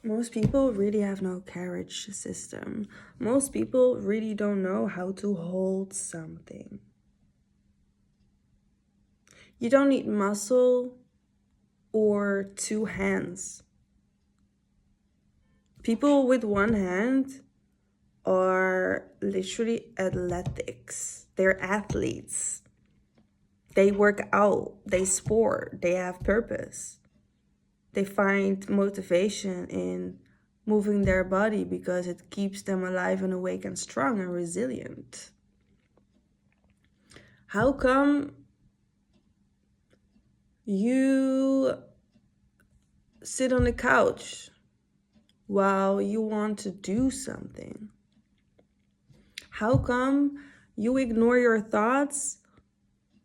Most people really have no carriage system. Most people really don't know how to hold something. You don't need muscle or two hands. People with one hand are literally athletics. They're athletes. They work out, they sport, they have purpose. They find motivation in moving their body because it keeps them alive and awake and strong and resilient. How come you sit on the couch while you want to do something? How come you ignore your thoughts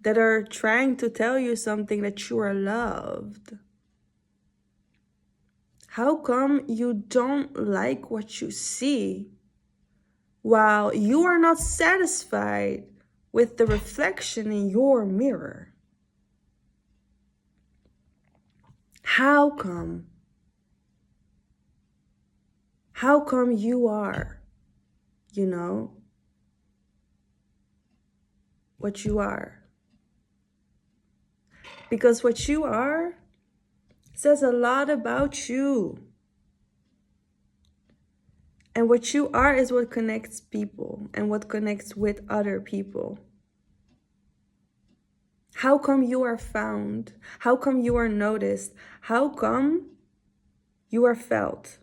that are trying to tell you something that you are loved? How come you don't like what you see while you are not satisfied with the reflection in your mirror? How come? How come you are, what you are? Because what you are says a lot about you. And what you are is what connects people and what connects with other people. How come you are found? How come you are noticed? How come you are felt?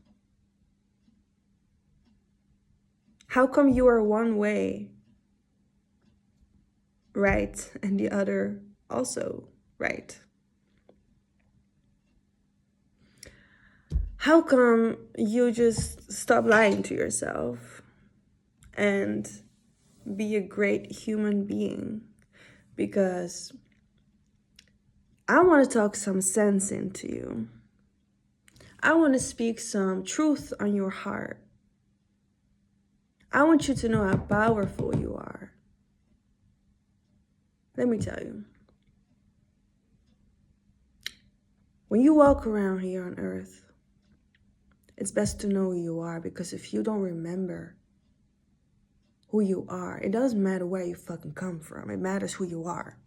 How come you are one way, right, and the other also right? How come you just stop lying to yourself and be a great human being? Because I want to talk some sense into you. I want to speak some truth on your heart. I want you to know how powerful you are. Let me tell you. When you walk around here on Earth, it's best to know who you are, because if you don't remember who you are, it doesn't matter where you fucking come from. It matters who you are.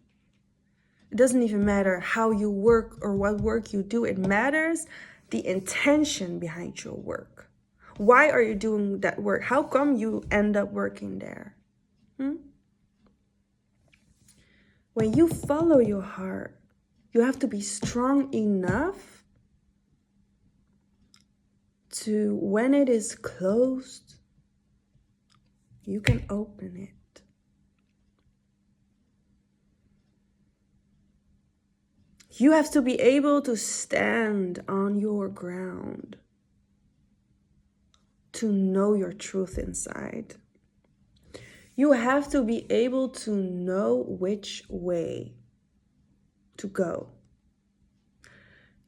It doesn't even matter how you work or what work you do. It matters the intention behind your work. Why are you doing that work? How come you end up working there? When you follow your heart, you have to be strong enough to, when it is closed, you can open it. You have to be able to stand on your ground, to know your truth inside. You have to be able to know which way to go.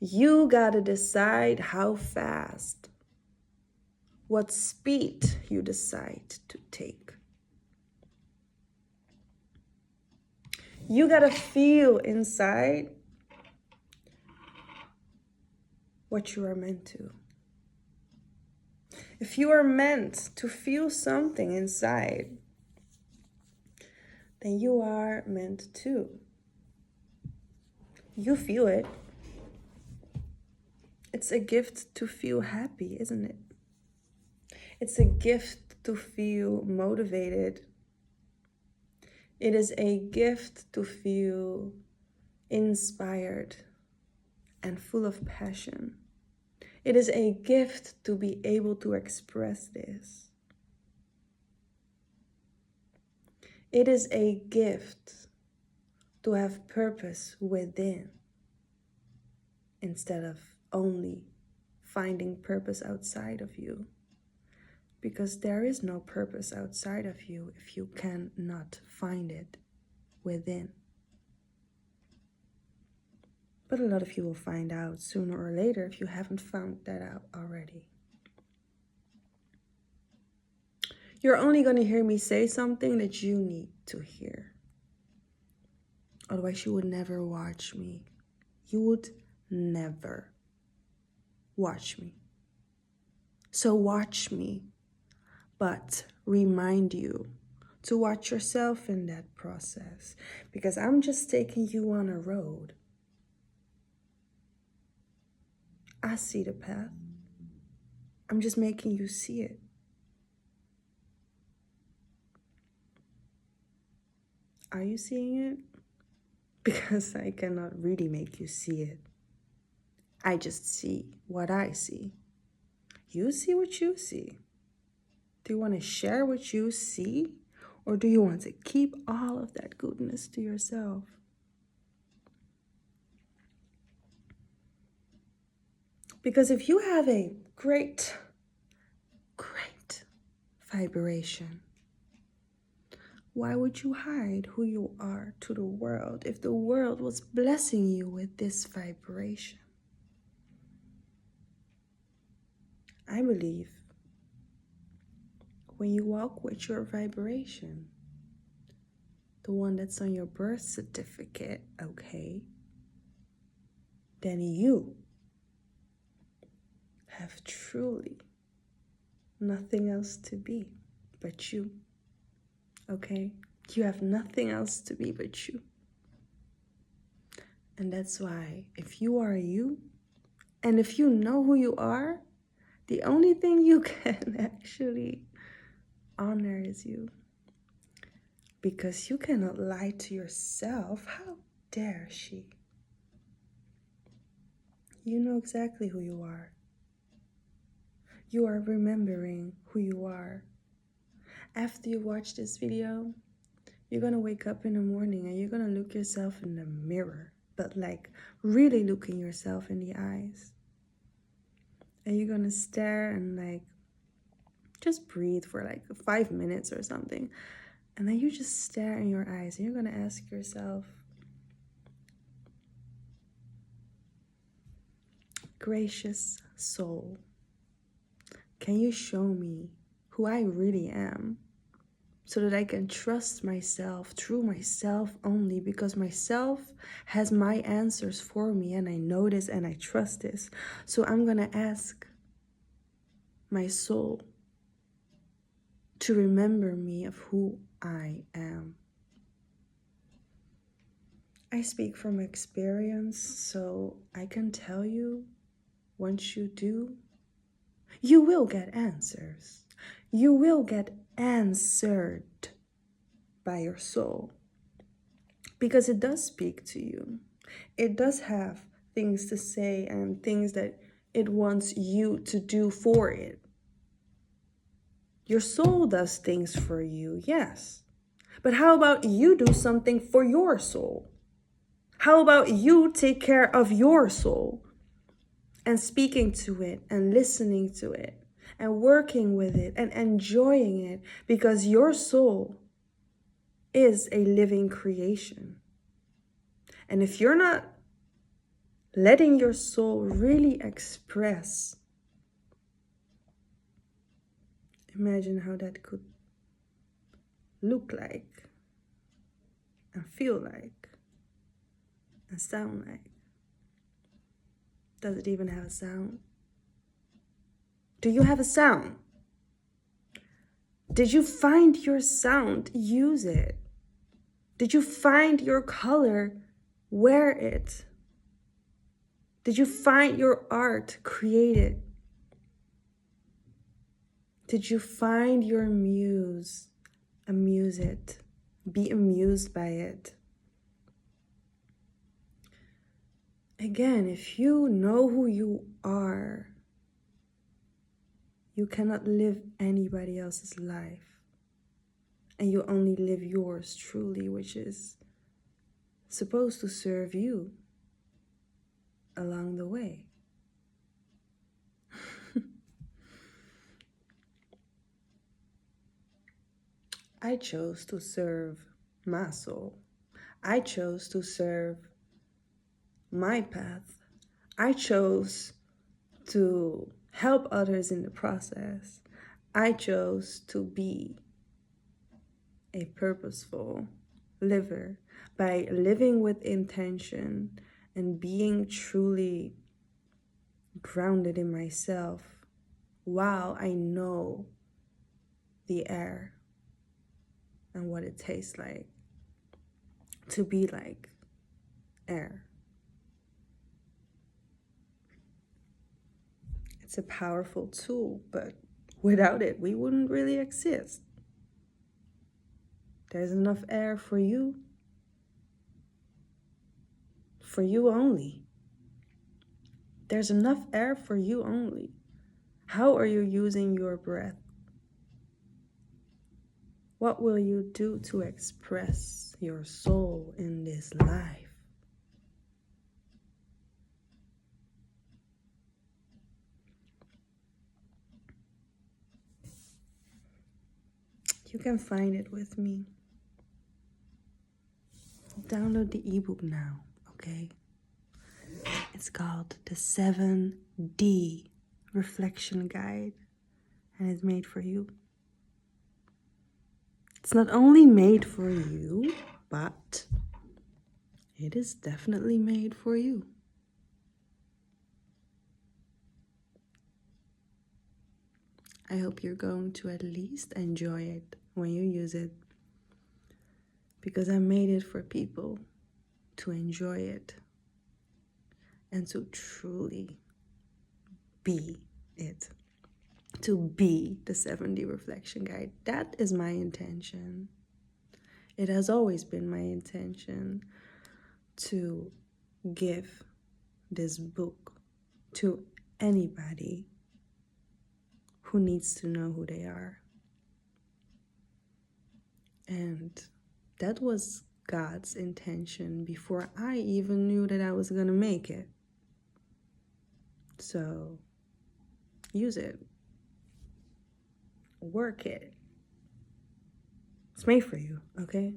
You gotta decide how fast, what speed you decide to take. You gotta feel inside what you are meant to. If you are meant to feel something inside, then you are meant to. You feel it. It's a gift to feel happy, isn't it? It's a gift to feel motivated. It is a gift to feel inspired and full of passion. It is a gift to be able to express this. It is a gift to have purpose within, instead of only finding purpose outside of you. Because there is no purpose outside of you if you cannot find it within. But a lot of you will find out sooner or later if you haven't found that out already. You're only going to hear me say something that you need to hear. Otherwise, you would never watch me. You would never watch me. So watch me, but remind you to watch yourself in that process, because I'm just taking you on a road. I see the path. I'm just making you see it. Are you seeing it? Because I cannot really make you see it. I just see what I see. You see what you see. Do you want to share what you see? Or do you want to keep all of that goodness to yourself? Because if you have a great vibration, why would you hide who you are to the world if the world was blessing you with this vibration? I believe when you walk with your vibration, the one that's on your birth certificate, okay, then you have truly nothing else to be but you, okay? You have nothing else to be but you. And that's why if you are you, and if you know who you are, the only thing you can actually honor is you. Because you cannot lie to yourself. How dare she? You know exactly who you are. You are remembering who you are. After you watch this video, you're gonna wake up in the morning and you're gonna look yourself in the mirror, but like really looking yourself in the eyes. And you're gonna stare and like just breathe for like 5 minutes or something. And then you just stare in your eyes and you're gonna ask yourself, gracious soul, can you show me who I really am so that I can trust myself through myself only, because myself has my answers for me and I know this and I trust this. So I'm gonna ask my soul to remember me of who I am. I speak from experience, so I can tell you, once you do, you will get answers. You will get answered by your soul. Because it does speak to you. It does have things to say and things that it wants you to do for it. Your soul does things for you, yes. But how about you do something for your soul? How about you take care of your soul and speaking to it and listening to it and working with it and enjoying it, because your soul is a living creation. And if you're not letting your soul really express, imagine how that could look like and feel like and sound like. Does it even have a sound? Do you have a sound? Did you find your sound? Use it. Did you find your color? Wear it. Did you find your art? Create it. Did you find your muse? Amuse it. Be amused by it. Again, if you know who you are, you cannot live anybody else's life. And you only live yours truly, which is supposed to serve you along the way. I chose to serve my soul. I chose to serve my path. I chose to help others in the process. I chose to be a purposeful liver by living with intention and being truly grounded in myself Wow, I know the air and what it tastes like to be like air. It's a powerful tool, but without it, we wouldn't really exist. There's enough air for you only. There's enough air for you only. How are you using your breath? What will you do to express your soul in this life? You can find it with me. Download the ebook now, okay? It's called the 7D Reflection Guide, and it's made for you. It's not only made for you, but it is definitely made for you. I hope you're going to at least enjoy it when you use it, because I made it for people to enjoy it and to truly be it, to be the 7D Reflection Guide. That is my intention. It has always been my intention to give this book to anybody who needs to know who they are. And that was God's intention before I even knew that I was going to make it. So use it. Work it. It's made for you, okay?